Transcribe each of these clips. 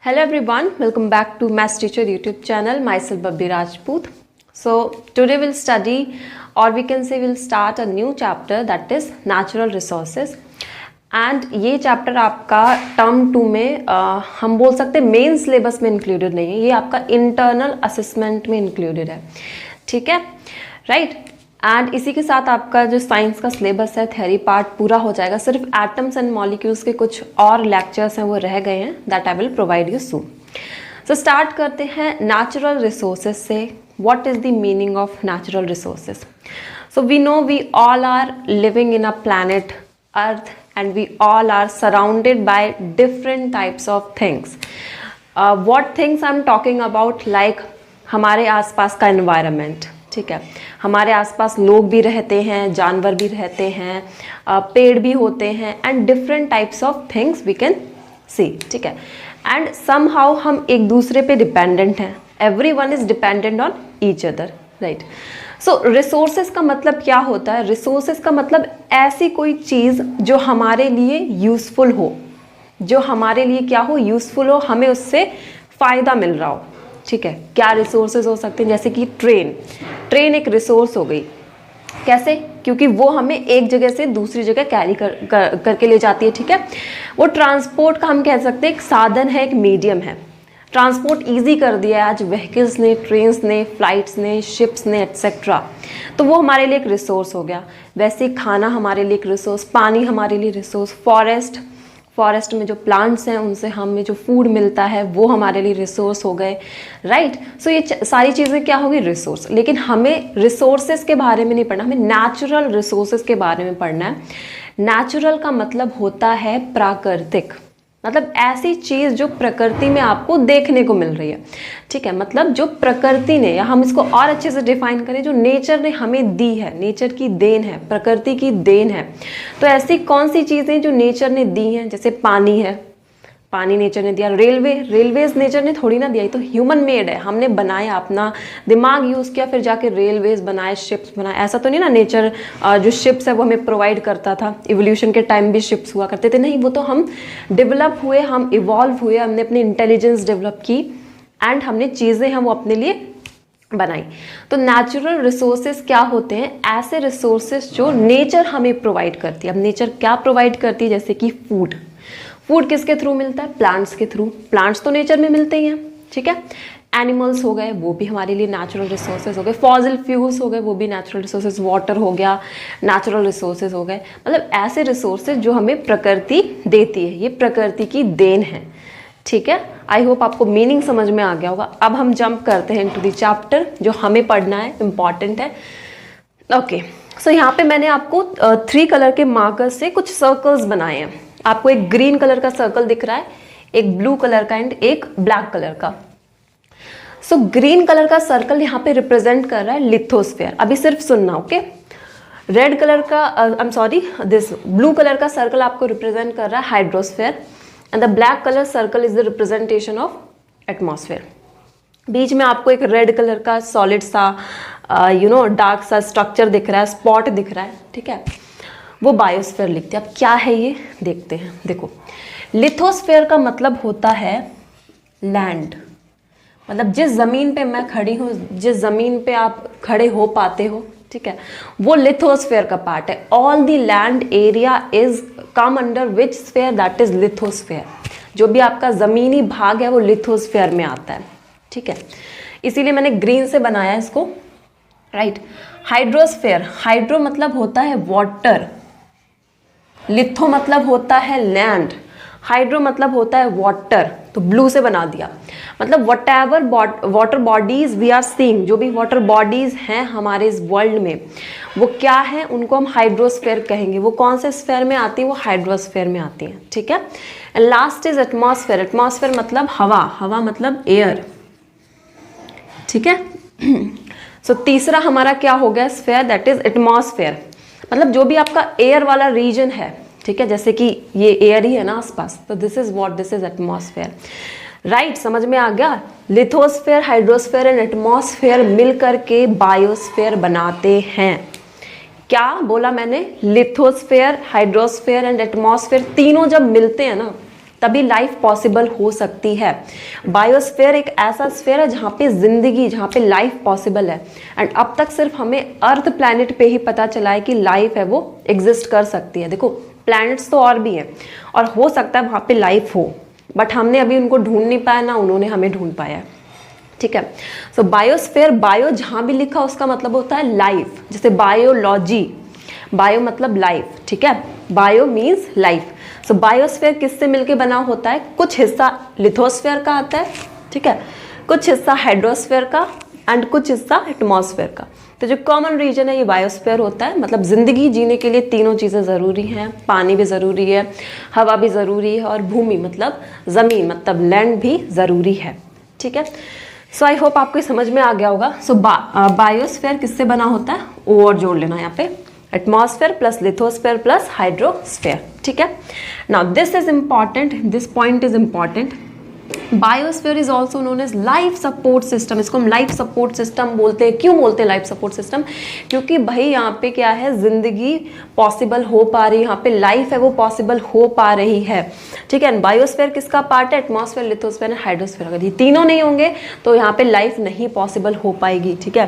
Hello everyone, welcome back to Maths Teacher YouTube channel. Myself Babbi Rajput. So today we'll study, or we can say we'll start a new chapter, that is natural resources. And ये chapter आपका term 2 में हम बोल सकते हैं main syllabus में included नहीं है, ये आपका इंटरनल असेसमेंट में इंक्लूडेड है, ठीक है, राइट। एंड इसी के साथ आपका जो साइंस का सिलेबस है, थ्योरी पार्ट पूरा हो जाएगा। सिर्फ एटम्स एंड मॉलिक्यूल्स के कुछ और लेक्चर्स हैं वो रह गए हैं, that I will provide you soon. So start करते हैं नेचुरल रिसोर्सेज से। What is the meaning of natural resources? So we know we all are living in a planet earth and we all are surrounded by different types of things. What things I'm talking about, like हमारे आसपास का environment, ठीक है, हमारे आसपास लोग भी रहते हैं, जानवर भी रहते हैं, पेड़ भी होते हैं, and different types of things we can see, ठीक है, and somehow हम एक दूसरे पे dependent हैं, everyone is dependent on each other, right? So resources का मतलब क्या होता है? रिसोर्सेज का मतलब ऐसी कोई चीज़ जो हमारे लिए यूज़फुल हो, जो हमारे लिए क्या हो, यूज़फुल हो, हमें उससे फ़ायदा मिल रहा हो, ठीक है। क्या रिसोर्सेज हो सकते हैं? जैसे कि ट्रेन एक रिसोर्स हो गई। कैसे? क्योंकि वो हमें एक जगह से दूसरी जगह कैरी करके ले जाती है, ठीक है। वो ट्रांसपोर्ट का हम कह सकते हैं एक साधन है, एक मीडियम है। ट्रांसपोर्ट इजी कर दिया है आज व्हीकल्स ने, ट्रेन्स ने, फ्लाइट्स ने, शिप्स ने, एट्सेट्रा। तो वो हमारे लिए एक रिसोर्स हो गया। वैसे खाना हमारे लिए एक रिसोर्स, पानी हमारे लिए रिसोर्स, फॉरेस्ट में जो प्लांट्स हैं उनसे हमें जो फूड मिलता है वो हमारे लिए रिसोर्स हो गए, राइट। सो ये सारी चीज़ें क्या होगी? रिसोर्स। लेकिन हमें रिसोर्सेज के बारे में नहीं पढ़ना, हमें नेचुरल रिसोर्सेज के बारे में पढ़ना है। नेचुरल का मतलब होता है प्राकृतिक, मतलब ऐसी चीज़ जो प्रकृति में आपको देखने को मिल रही है, ठीक है। मतलब जो प्रकृति ने, या हम इसको और अच्छे से डिफाइन करें, जो नेचर ने हमें दी है, नेचर की देन है, प्रकृति की देन है। तो ऐसी कौन सी चीज़ें जो नेचर ने दी हैं? जैसे पानी है, पानी नेचर ने दिया। रेलवेज नेचर ने थोड़ी ना दिया, ये तो ह्यूमन मेड है, हमने बनाया, अपना दिमाग यूज़ किया, फिर जाके रेलवेज बनाए, शिप्स बनाए। ऐसा तो नहीं ना नेचर जो शिप्स है वो हमें प्रोवाइड करता था। इवोल्यूशन के टाइम भी शिप्स हुआ करते थे, नहीं, वो तो हम डेवलप हुए, हम इवॉल्व हुए, हमने अपनी इंटेलिजेंस डेवलप की एंड हमने चीज़ें हैं वो अपने लिए बनाई। तो नेचुरल रिसोर्सेज क्या होते हैं? ऐसे रिसोर्सेज जो नेचर हमें प्रोवाइड करती है। अब नेचर क्या प्रोवाइड करती है? जैसे कि फूड किसके थ्रू मिलता है? प्लांट्स के थ्रू। प्लांट्स तो नेचर में मिलते ही हैं, ठीक है। एनिमल्स हो गए, वो भी हमारे लिए नेचुरल रिसोर्सेज हो गए। फॉसिल फ्यूल्स हो गए, वो भी नेचुरल रिसोर्सेज। वाटर हो गया, नेचुरल रिसोर्सेज हो गए। मतलब ऐसे रिसोर्सेज जो हमें प्रकृति देती है, ये प्रकृति की देन है, ठीक है। आई होप आपको मीनिंग समझ में आ गया होगा। अब हम जंप करते हैं इनटू द चैप्टर, जो हमें पढ़ना है, इम्पॉर्टेंट है। ओके, सो यहाँ पे मैंने आपको 3 कलर के मार्कर से कुछ सर्कल्स बनाए हैं। आपको एक ग्रीन कलर का सर्कल दिख रहा है, एक ब्लू कलर का एंड एक ब्लैक कलर का। सो ग्रीन कलर का सर्कल यहाँ पे रिप्रेजेंट कर रहा है लिथोस्फेयर। अभी सिर्फ सुनना, ओके। रेड कलर का दिस ब्लू कलर का सर्कल आपको रिप्रेजेंट कर रहा है hydrosphere and the black colour circle is the representation of atmosphere. बीच में आपको एक रेड कलर का सॉलिड सा डार्क सा स्ट्रक्चर दिख रहा है, स्पॉट दिख रहा है, ठीक है, वो बायोस्फीयर लिखते हैं। अब क्या है ये देखते हैं। देखो, लिथोस्फीयर का मतलब होता है लैंड, मतलब जिस ज़मीन पे मैं खड़ी हूँ, जिस ज़मीन पे आप खड़े हो पाते हो, ठीक है, वो लिथोस्फीयर का पार्ट है। All the land area is come under which sphere? That is lithosphere. जो भी आपका ज़मीनी भाग है वो लिथोस्फीयर में आता है, ठीक है। इसीलिए मैंने ग्रीन से बनाया इसको, राइट। हाइड्रोस्फीयर, हाइड्रो मतलब होता है वाटर, लिथो मतलब होता है लैंड, हाइड्रो मतलब होता है वाटर, तो ब्लू से बना दिया। मतलब whatever water bodies we are seeing, जो भी वाटर बॉडीज हैं हमारे इस वर्ल्ड में, वो क्या है? उनको हम हाइड्रोस्फीयर कहेंगे। वो कौन से स्फीयर में आती है? वो हाइड्रोस्फीयर में आती हैं, ठीक है। Last is atmosphere. एटमॉस्फेयर मतलब हवा मतलब एयर, ठीक है। सो तीसरा हमारा क्या हो गया स्फीयर? That is atmosphere. मतलब जो भी आपका एयर वाला रीजन है, ठीक है, जैसे कि ये एयर ही है ना आसपास, तो दिस इज एटमॉस्फेयर, राइट। समझ में आ गया? लिथोस्फेयर, हाइड्रोस्फेयर एंड एटमॉस्फेयर मिलकर के बायोस्फेयर बनाते हैं। क्या बोला मैंने? लिथोस्फेयर, हाइड्रोस्फेयर एंड एटमॉस्फेयर तीनों जब मिलते हैं ना, तभी लाइफ पॉसिबल हो सकती है। बायोस्फीयर एक ऐसा स्फीयर है जहाँ पे जिंदगी, जहाँ पे लाइफ पॉसिबल है। एंड अब तक सिर्फ हमें अर्थ प्लैनेट पे ही पता चला है कि लाइफ है वो एग्जिस्ट कर सकती है। देखो प्लैनेट्स तो और भी हैं और हो सकता है वहाँ पे लाइफ हो, बट हमने अभी उनको ढूंढ नहीं पाया, ना उन्होंने हमें ढूंढ पाया है। ठीक है, सो बायोस्फीयर, बायो जहाँ भी लिखा उसका मतलब होता है लाइफ, जैसे बायोलॉजी, बायो मतलब लाइफ। ठीक है, बायो मीन्स लाइफ। सो बायोस्फीयर किससे मिलके बना होता है? कुछ हिस्सा लिथोस्फीयर का आता है, ठीक है, कुछ हिस्सा हाइड्रोस्फीयर का एंड कुछ हिस्सा एटमॉस्फेयर का। तो जो कॉमन रीजन है ये बायोस्फीयर होता है। मतलब जिंदगी जीने के लिए तीनों चीज़ें ज़रूरी हैं, पानी भी ज़रूरी है, हवा भी ज़रूरी है, और भूमि मतलब ज़मीन मतलब लैंड भी ज़रूरी है। ठीक है, सो आई होप आपको समझ में आ गया होगा। सो बायोस्फीयर किससे बना होता है? ओ और जोड़ लेना यहाँ पे, atmosphere plus lithosphere plus hydrosphere. ठीक है, now this is important, this point is important. Biosphere is also known as life support system. इसको हम लाइफ सपोर्ट सिस्टम बोलते हैं। क्यों बोलते हैं लाइफ सपोर्ट सिस्टम? क्योंकि भाई यहाँ पे क्या है, जिंदगी पॉसिबल हो पा रही है, यहाँ पे लाइफ है वो पॉसिबल हो पा रही है। ठीक है, बायोस्फीयर किसका पार्ट है? Atmosphere, lithosphere, hydrosphere. अगर ये तीनों नहीं होंगे तो यहाँ पे लाइफ नहीं पॉसिबल हो पाएगी। ठीक है,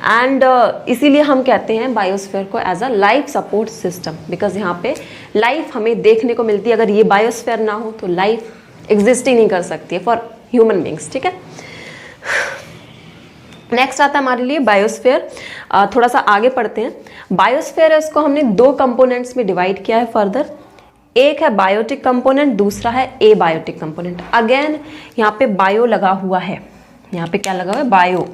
एंड इसीलिए हम कहते हैं बायोस्फीयर को as a life support system, because यहाँ पे लाइफ हमें देखने को मिलती है। अगर ये बायोस्फीयर ना हो तो लाइफ एग्जिस्ट ही नहीं कर सकती है फॉर ह्यूमन बींग्स। ठीक है, नेक्स्ट आता है हमारे लिए बायोस्फीयर। थोड़ा सा आगे पढ़ते हैं। बायोस्फीयर है, इसको हमने दो कंपोनेंट्स में डिवाइड किया है फर्दर। एक है बायोटिक कंपोनेंट, दूसरा है एबायोटिक कंपोनेंट। अगेन यहाँ पे बायो लगा हुआ है, यहाँ पे क्या लगा हुआ है? बायो।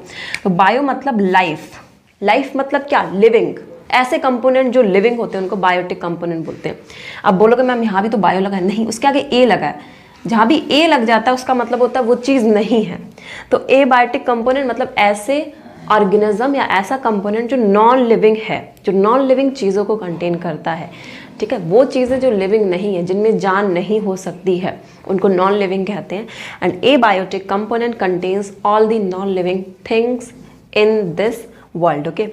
तो बायो मतलब लाइफ, लाइफ मतलब क्या? लिविंग। ऐसे कंपोनेंट जो लिविंग होते हैं उनको बायोटिक कंपोनेंट बोलते हैं। अब बोलोगे मैम यहाँ भी तो बायो लगा है, नहीं, उसके आगे ए लगा है। जहाँ भी ए लग जाता है उसका मतलब होता है वो चीज़ नहीं है। तो एबायोटिक कंपोनेंट मतलब ऐसे ऑर्गेनिज्म या ऐसा कंपोनेंट जो नॉन लिविंग है, जो नॉन लिविंग चीज़ों को कंटेन करता है। ठीक है, वो चीज़ें जो लिविंग नहीं है, जिनमें जान नहीं हो सकती है, उनको नॉन लिविंग कहते हैं। And abiotic component contains all the non living things in this world. Okay,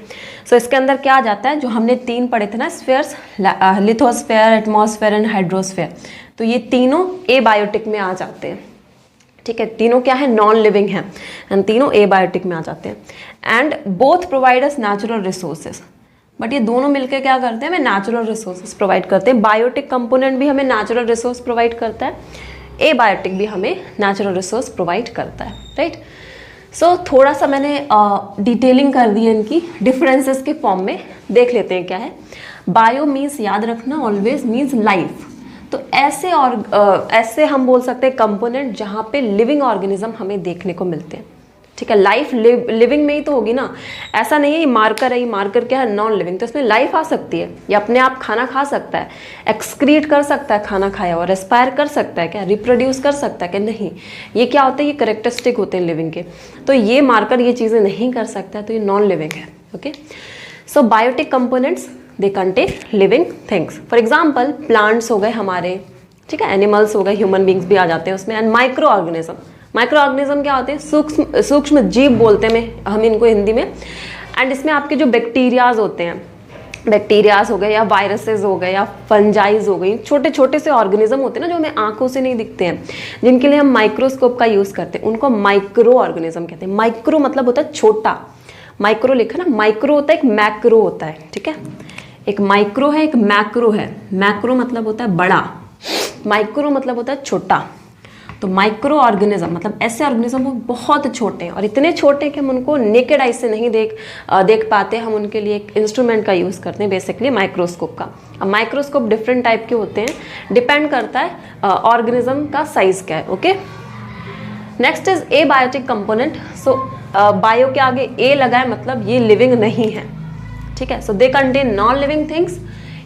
so इसके अंदर क्या आ जाता है? जो हमने तीन पढ़े थे ना spheres, lithosphere, atmosphere and hydrosphere, तो ये तीनों एबायोटिक में आ जाते हैं। ठीक है, तीनों क्या है? नॉन लिविंग है, एंड तीनों एबायोटिक में आ जाते हैं। And both provide us natural resources. But ये दोनों मिलकर क्या करते हैं? हमें नेचुरल रिसोर्सेज प्रोवाइड करते हैं। बायोटिक कंपोनेंट भी हमें नेचुरल रिसोर्स प्रोवाइड करता है, एबायोटिक भी हमें नेचुरल रिसोर्स प्रोवाइड करता है। राइट, सो थोड़ा सा मैंने डिटेलिंग कर दी है इनकी, डिफरेंसेस के फॉर्म में देख लेते हैं क्या है। बायो मीन्स, याद रखना, ऑलवेज मीन्स लाइफ। तो ऐसे और ऐसे हम बोल सकते हैं कंपोनेंट जहाँ पे लिविंग ऑर्गेनिज्म हमें देखने को मिलते हैं। ठीक है, लाइफ लिविंग में ही तो होगी ना, ऐसा नहीं है ये मार्कर है, ये मार्कर क्या है? Non living. तो इसमें लाइफ आ सकती है, ये अपने आप खाना खा सकता है, एक्सक्रीट कर सकता है खाना खाया और एस्पायर कर सकता है क्या? रिप्रोड्यूस कर सकता है क्या? नहीं। ये क्या होता है? ये करेक्टरिस्टिक होते हैं लिविंग के। तो ये मार्कर ये चीज़ें नहीं कर सकता है, तो ये नॉन लिविंग है। Okay, so biotic components they contain living things. For example plants हो गए हमारे, ठीक है, एनिमल्स हो गए, ह्यूमन बींग्स भी आ जाते हैं उसमें। And micro organism, micro organism क्या होते हैं? सूक्ष्म जीव बोलते हैं हम इनको हिंदी में। एंड इसमें आपके जो बैक्टीरियाज होते हैं, बैक्टीरियाज हो गए या वायरसेस हो गए या फंजाइज हो गई, छोटे छोटे से ऑर्गेनिज्म होते हैं ना, जो हमें आंखों से नहीं दिखते हैं, जिनके लिए हम माइक्रोस्कोप का यूज़ करते हैं, उनको माइक्रो ऑर्गेनिज्म कहते हैं। माइक्रो मतलब होता है छोटा, माइक्रो लिखा ना, माइक्रो होता है, एक मैक्रो होता है। ठीक है, एक माइक्रो है, एक मैक्रो है। मैक्रो मतलब होता है बड़ा, माइक्रो मतलब होता है छोटा। तो माइक्रो ऑर्गेनिज्म मतलब ऐसे ऑर्गेनिज्म वो बहुत छोटे हैं, और इतने छोटे कि हम उनको नेकेड आई से नहीं देख पाते। हम उनके लिए एक इंस्ट्रूमेंट का यूज़ करते हैं, बेसिकली माइक्रोस्कोप का। अब माइक्रोस्कोप डिफरेंट टाइप के होते हैं, डिपेंड करता है ऑर्गेनिज्म का साइज क्या है। Okay, next is abiotic component. So bio के आगे ए लगा है, मतलब ये लिविंग नहीं है। ठीक है, so they contain non living things.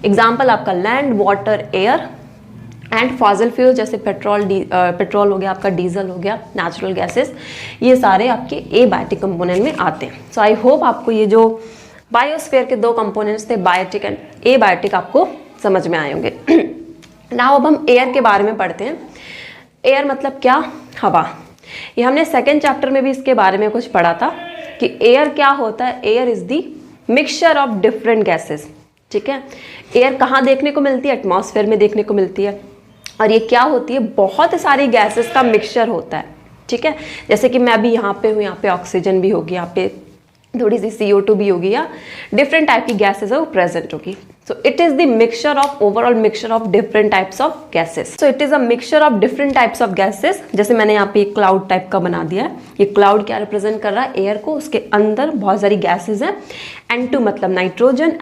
Example आपका land, water, air and fossil fuel, जैसे पेट्रोल हो गया आपका, डीजल हो गया, नेचुरल गैसेस, ये सारे आपके एबायोटिक कंपोनेंट में आते हैं। सो आई होप आपको ये जो बायोस्फीयर के दो कंपोनेंट्स थे, बायोटिक एंड एबायोटिक, आपको समझ में आए होंगे। नाउ अब हम एयर के बारे में पढ़ते हैं। एयर मतलब क्या? हवा। ये हमने सेकेंड चैप्टर में भी इसके बारे में कुछ पढ़ा था कि एयर क्या होता है। Air is the mixture of different gases. ठीक है, एयर कहाँ देखने को मिलती है? एटमॉस्फेयर में देखने को मिलती है। और ये क्या होती है, बहुत सारी गैसेस का मिक्सचर होता है, ठीक है। जैसे कि मैं अभी यहाँ पे हूँ, यहाँ पे ऑक्सीजन भी होगी, यहाँ पे थोड़ी सी CO2 भी होगी, या डिफरेंट टाइप की गैसेस है वो प्रेजेंट होगी। So it is the mixture of, overall mixture of different types of gases. So it is a mixture of different types of gases. जैसे मैंने यहाँ पे एक क्लाउड टाइप का बना दिया है, ये क्लाउड क्या रिप्रेजेंट कर रहा है, एयर को, उसके अंदर बहुत सारी गैसेज हैं। N2 मतलब नाइट्रोजन,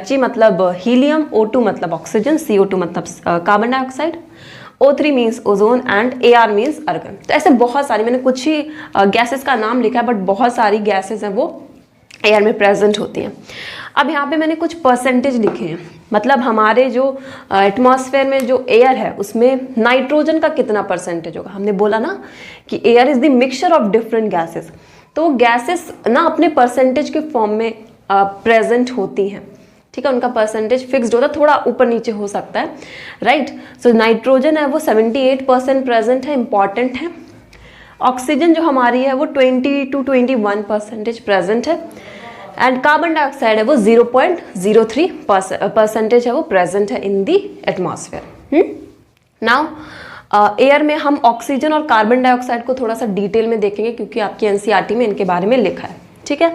He मतलब हीलियम, O2 मतलब ऑक्सीजन, CO2 मतलब carbon dioxide, O3 means ozone and Ar means organ. तो ऐसे बहुत सारी, मैंने कुछ ही गैसेस का नाम लिखा है, बट बहुत सारी गैसेस हैं वो एयर में प्रेजेंट होती हैं। अब यहाँ पे मैंने कुछ परसेंटेज लिखे हैं, मतलब हमारे जो एटमॉस्फेयर में जो एयर है उसमें नाइट्रोजन का कितना परसेंटेज होगा। हमने बोला ना कि air is the mixture of different gases, तो गैसेस ना अपने परसेंटेज के फॉर्म में प्रेजेंट होती हैं, ठीक है। उनका परसेंटेज फिक्स्ड होता है, थोड़ा ऊपर नीचे हो सकता है, राइट। सो नाइट्रोजन है वो 78% प्रेजेंट है, इंपॉर्टेंट है। ऑक्सीजन जो हमारी है वो 20 to 21% प्रेजेंट है, एंड कार्बन डाइऑक्साइड है वो 0.03% है वो प्रेजेंट है in the atmosphere. Now air में हम ऑक्सीजन और कार्बन डाइऑक्साइड को थोड़ा सा डिटेल में देखेंगे, क्योंकि आपकी NCERT में इनके बारे में लिखा है, ठीक है,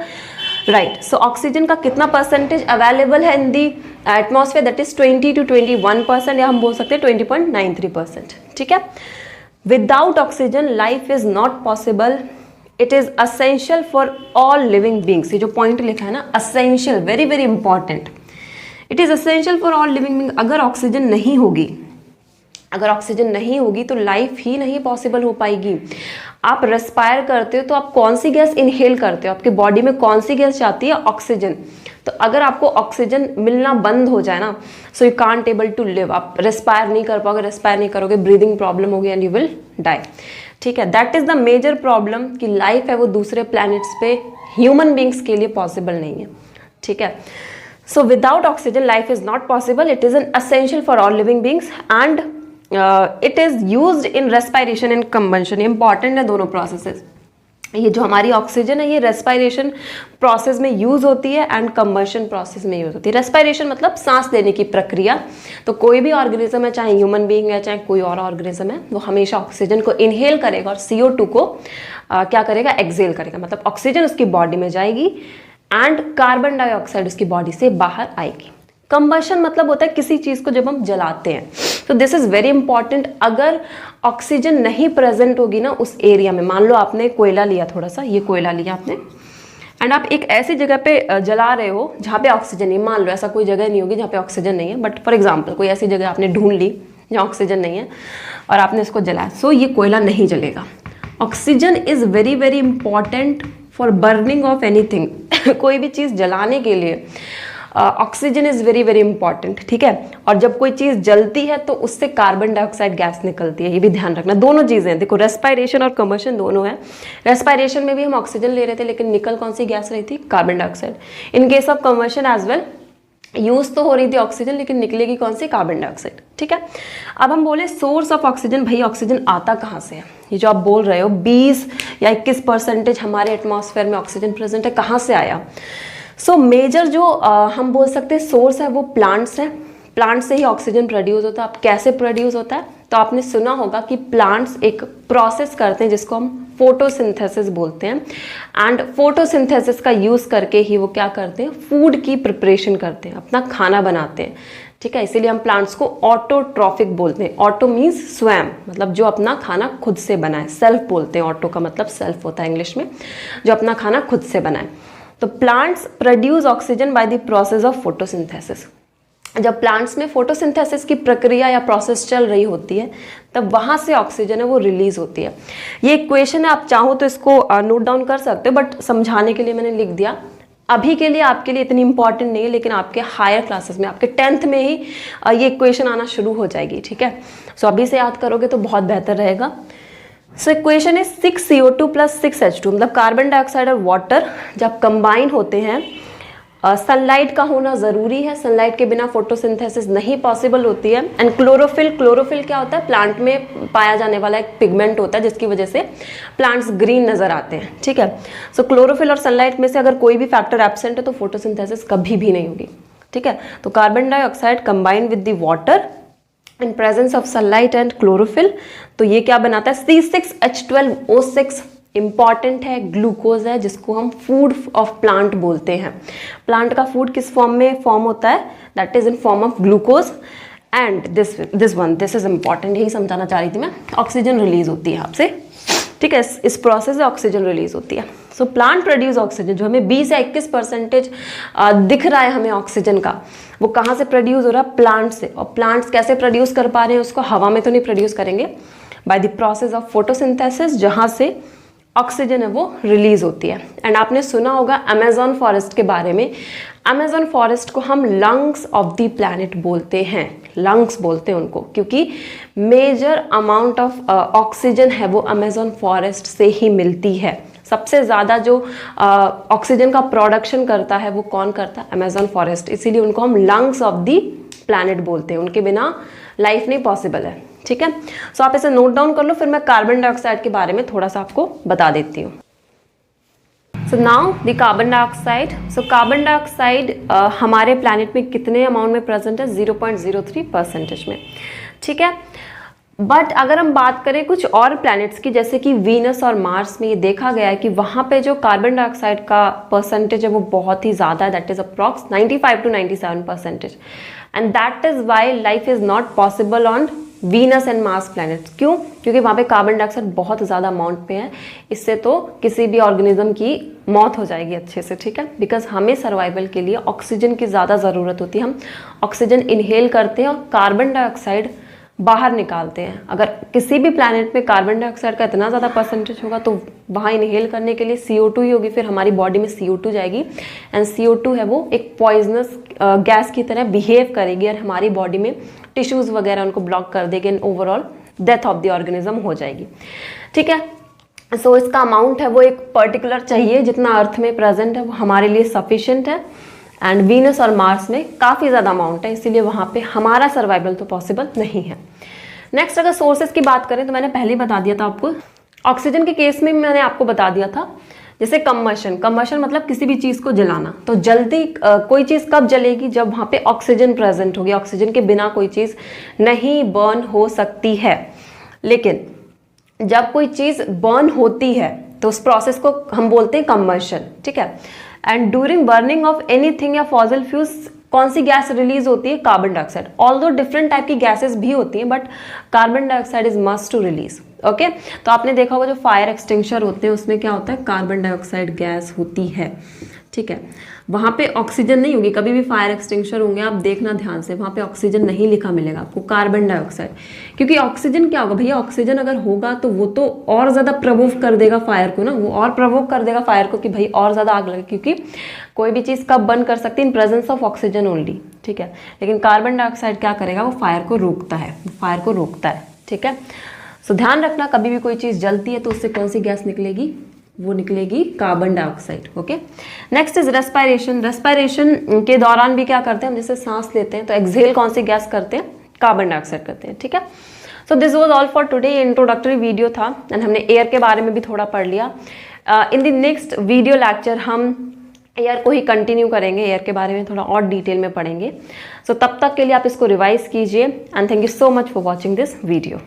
राइट। सो ऑक्सीजन का कितना परसेंटेज अवेलेबल है in the atmosphere, that is 20 to 21%, या हम बोल सकते हैं 20.93%, ठीक है। Without oxygen life is not possible, it is essential for all living beings. ये जो पॉइंट लिखा है ना, essential, very very important, it is essential for all living being. अगर ऑक्सीजन नहीं होगी, अगर ऑक्सीजन नहीं होगी तो लाइफ ही नहीं पॉसिबल हो पाएगी। आप रेस्पायर करते हो तो आप कौन सी गैस इनहेल करते हो, आपके बॉडी में कौन सी गैस जाती है, ऑक्सीजन। तो अगर आपको ऑक्सीजन मिलना बंद हो जाए ना, so you can't able to live, आप रेस्पायर नहीं कर पाओगे, रेस्पायर नहीं करोगे, ब्रीदिंग प्रॉब्लम होगी एंड यू विल डाई, ठीक है। That is the major problem कि लाइफ है वो दूसरे प्लैनेट्स पे ह्यूमन बींग्स के लिए पॉसिबल नहीं है, ठीक है। So without oxygen life is not possible, it is an essential for all living beings, and it is used in respiration and combustion. Important है दोनों प्रोसेसेस। ये जो हमारी ऑक्सीजन है ये रेस्पायरेशन प्रोसेस में यूज होती है एंड कंबंशन प्रोसेस में यूज होती है। रेस्पायरेशन मतलब सांस लेने की प्रक्रिया। तो कोई भी ऑर्गेनिज्म है, चाहे ह्यूमन बीइंग है चाहे कोई और ऑर्गेनिज्म है, वो हमेशा ऑक्सीजन को इनहेल करेगा और CO2 को क्या करेगा, एक्सेल करेगा। मतलब ऑक्सीजन उसकी बॉडी में जाएगी एंड कार्बन डाइऑक्साइड उसकी बॉडी से बाहर आएगी। कंबशन मतलब होता है किसी चीज को जब हम जलाते हैं। तो दिस इज वेरी इंपॉर्टेंट। अगर ऑक्सीजन नहीं प्रेजेंट होगी ना उस एरिया में, मान लो आपने कोयला लिया, थोड़ा सा ये कोयला लिया आपने, एंड आप एक ऐसी जगह पे जला रहे हो जहाँ पे ऑक्सीजन नहीं, मान लो ऐसा कोई जगह नहीं होगी जहाँ पे ऑक्सीजन नहीं है, बट फॉर एग्जाम्पल कोई ऐसी जगह आपने ढूंढ ली जहाँ ऑक्सीजन नहीं है और आपने इसको जलाया, सो ये कोयला नहीं जलेगा। Oxygen is very very important for burning of anything. कोई भी चीज़ जलाने के लिए oxygen is very very important, ठीक है। और जब कोई चीज़ जलती है तो उससे कार्बन डाइऑक्साइड गैस निकलती है, ये भी ध्यान रखना। दोनों चीज़ें हैं, देखो रेस्पायरेशन और कंबशन दोनों है। रेस्पायरेशन में भी हम ऑक्सीजन ले रहे थे, लेकिन निकल कौन सी गैस रही थी, carbon dioxide. In case of combustion as well, use तो हो रही थी ऑक्सीजन, लेकिन निकलेगी कौन सी, कार्बन डाइऑक्साइड, ठीक है। अब हम बोले सोर्स ऑफ ऑक्सीजन, भाई ऑक्सीजन आता कहाँ से है। ये जो आप बोल रहे हो 20 या 21% हमारे एटमॉस्फेयर में ऑक्सीजन प्रेजेंट है, कहाँ से आया। सो मेजर जो हम बोल सकते हैं सोर्स है वो प्लांट्स है। प्लांट से ही ऑक्सीजन प्रोड्यूस होता है। अब कैसे प्रोड्यूस होता है, तो आपने सुना होगा कि प्लांट्स एक प्रोसेस करते हैं जिसको हम फोटोसिंथेसिस बोलते हैं, एंड फोटोसिंथेसिस का यूज करके ही वो क्या करते हैं, फूड की प्रिपरेशन करते हैं, अपना खाना बनाते हैं, ठीक है। इसीलिए हम प्लांट्स को ऑटोट्रॉफिक बोलते हैं। ऑटो मीन्स स्वयं, मतलब जो अपना खाना खुद से बनाए, सेल्फ बोलते हैं। ऑटो का मतलब सेल्फ होता है इंग्लिश में, जो अपना खाना खुद से बनाए। तो plants produce oxygen by the process of photosynthesis. जब प्लांट्स में फोटोसिंथेसिस की प्रक्रिया या प्रोसेस चल रही होती है, तब वहाँ से ऑक्सीजन है वो रिलीज होती है। ये इक्वेशन है, आप चाहो तो इसको नोट डाउन कर सकते हो, बट समझाने के लिए मैंने लिख दिया। अभी के लिए आपके लिए इतनी इंपॉर्टेंट नहीं है, लेकिन आपके हायर क्लासेस में, आपके 10th में ही ये इक्वेशन आना शुरू हो जाएगी, ठीक है। सो अभी से याद करोगे तो बहुत बेहतर रहेगा। So equation is 6CO2 + 6H2, मतलब कार्बन डाइऑक्साइड और वाटर जब कंबाइन होते हैं, सनलाइट का होना ज़रूरी है। सनलाइट के बिना फोटोसिंथेसिस नहीं पॉसिबल होती है। एंड क्लोरोफिल, क्लोरोफिल क्या होता है, प्लांट में पाया जाने वाला एक पिगमेंट होता है जिसकी वजह से प्लांट्स ग्रीन नज़र आते हैं, ठीक है। सो क्लोरोफिल और सनलाइट में से अगर कोई भी फैक्टर एब्सेंट है तो फोटोसिंथेसिस कभी भी नहीं होगी, ठीक है। तो carbon dioxide combine with the water in presence of sunlight and chlorophyll. तो ये क्या बनाता है, C6H12O6 इंपॉर्टेंट है, ग्लूकोज है, जिसको हम फूड ऑफ प्लांट बोलते हैं। प्लांट का फूड किस फॉर्म में फॉर्म होता है, that is in form of glucose. And this is important, यही समझाना चाह रही थी मैं। ऑक्सीजन रिलीज होती है आपसे, ठीक है, इस प्रोसेस से ऑक्सीजन रिलीज होती है। सो प्लांट प्रोड्यूस ऑक्सीजन, जो हमें 20 या 21% दिख रहा है हमें ऑक्सीजन का, वो कहाँ से प्रोड्यूस हो रहा है, प्लांट से। और प्लांट्स कैसे प्रोड्यूस कर पा रहे हैं उसको, हवा में तो नहीं प्रोड्यूस करेंगे, by the process of photosynthesis, जहाँ से ऑक्सीजन है वो रिलीज होती है। एंड आपने सुना होगा अमेजॉन फॉरेस्ट के बारे में। अमेजॉन फॉरेस्ट को हम लंग्स ऑफ द प्लैनेट बोलते हैं, लंग्स बोलते हैं उनको, क्योंकि मेजर अमाउंट ऑफ ऑक्सीजन है वो अमेजॉन फॉरेस्ट से ही मिलती है। सबसे ज़्यादा जो ऑक्सीजन का प्रोडक्शन करता है वो कौन करता है, अमेजॉन फॉरेस्ट, इसीलिए उनको हम लंग्स ऑफ द प्लैनेट बोलते हैं। उनके बिना लाइफ नहीं पॉसिबल है, ठीक है। सो आप इसे नोट डाउन कर लो, फिर मैं कार्बन डाइऑक्साइड के बारे में थोड़ा सा आपको बता देती हूँ। So now the carbon dioxide. So carbon dioxide हमारे प्लैनेट में कितने अमाउंट में प्रेजेंट है, 0.03% में, ठीक है। बट अगर हम बात करें कुछ और प्लैनेट्स की, जैसे कि वीनस और मार्स में, ये देखा गया है कि वहाँ पे जो कार्बन डाइऑक्साइड का परसेंटेज है वो बहुत ही ज़्यादा है, that is approx 95 to 97%। And that is why life is not possible on Venus and Mars planets. क्यों? क्योंकि वहाँ पे कार्बन डाइऑक्साइड बहुत ज़्यादा अमाउंट पे है, इससे तो किसी भी ऑर्गेनिज्म की मौत हो जाएगी अच्छे से, ठीक है। बिकॉज हमें सर्वाइवल के लिए ऑक्सीजन की ज़्यादा ज़रूरत होती है, हम ऑक्सीजन इनहेल करते हैं और कार्बन डाइऑक्साइड बाहर निकालते हैं। अगर किसी भी प्लैनेट में कार्बन डाइऑक्साइड का इतना ज़्यादा परसेंटेज होगा तो वहाँ इनहेल करने के लिए CO2 ही होगी, फिर हमारी बॉडी में CO2 जाएगी। एंड CO2 है वो एक पॉइजनस गैस की तरह बिहेव करेगी और हमारी बॉडी में टिश्यूज़ वगैरह उनको ब्लॉक कर देगी and overall death of the organism हो जाएगी, ठीक है। सो इसका अमाउंट है वो एक पर्टिकुलर चाहिए, जितना अर्थ में प्रेजेंट है वो हमारे लिए सफिशिएंट है। एंड वीनस और मार्स में काफ़ी ज़्यादा अमाउंट है, इसीलिए वहाँ पे हमारा सर्वाइवल तो पॉसिबल नहीं है। नेक्स्ट अगर सोर्सेज की बात करें तो मैंने पहले ही बता दिया था आपको, ऑक्सीजन के केस में मैंने आपको बता दिया था, जैसे कम्बशन मतलब किसी भी चीज़ को जलाना। तो जल्दी कोई चीज़ कब जलेगी, जब वहाँ पे ऑक्सीजन प्रेजेंट होगी। ऑक्सीजन के बिना कोई चीज़ नहीं बर्न हो सकती है। लेकिन जब कोई चीज़ बर्न होती है तो उस प्रोसेस को हम बोलते हैं कम्बशन, ठीक है। And during burning of anything या फॉसिल फ्यूल्स कौन सी गैस रिलीज होती है, carbon dioxide. Although different type की गैसेस भी होती हैं, but carbon dioxide is must to release, okay. तो आपने देखा होगा जो फायर एक्सटिंग्विशर होते हैं उसमें क्या होता है, कार्बन डाइऑक्साइड गैस होती है, ठीक है। वहाँ पे ऑक्सीजन नहीं होगी, कभी भी फायर एक्सटिंग्विशर होंगे आप देखना ध्यान से, वहाँ पे ऑक्सीजन नहीं लिखा मिलेगा आपको, कार्बन डाइऑक्साइड। क्योंकि ऑक्सीजन क्या होगा भैया, ऑक्सीजन अगर होगा तो वो तो और ज़्यादा प्रवोक कर देगा फायर को ना, वो और प्रवोक कर देगा फायर को कि भाई और ज़्यादा आग लगे, क्योंकि कोई भी चीज़ कब बर्न कर सकती है, in presence of oxygen only, ठीक है। लेकिन कार्बन डाइऑक्साइड क्या करेगा, वो फायर को रोकता है, फायर को रोकता है, ठीक है। सो ध्यान रखना, कभी भी कोई चीज़ जलती है तो उससे कौन सी गैस निकलेगी, वो निकलेगी carbon dioxide, okay. Next is respiration. Respiration के दौरान भी क्या करते हैं हम, जैसे सांस लेते हैं तो एक्सहेल कौन सी गैस करते हैं, कार्बन डाइऑक्साइड करते हैं, ठीक है। So this was all for today, introductory video था एंड हमने एयर के बारे में भी थोड़ा पढ़ लिया। In the next video lecture हम एयर को ही कंटिन्यू करेंगे, एयर के बारे में थोड़ा और डिटेल में पढ़ेंगे। सो तब तक के लिए आप इसको रिवाइज कीजिए and thank you so much for watching this video.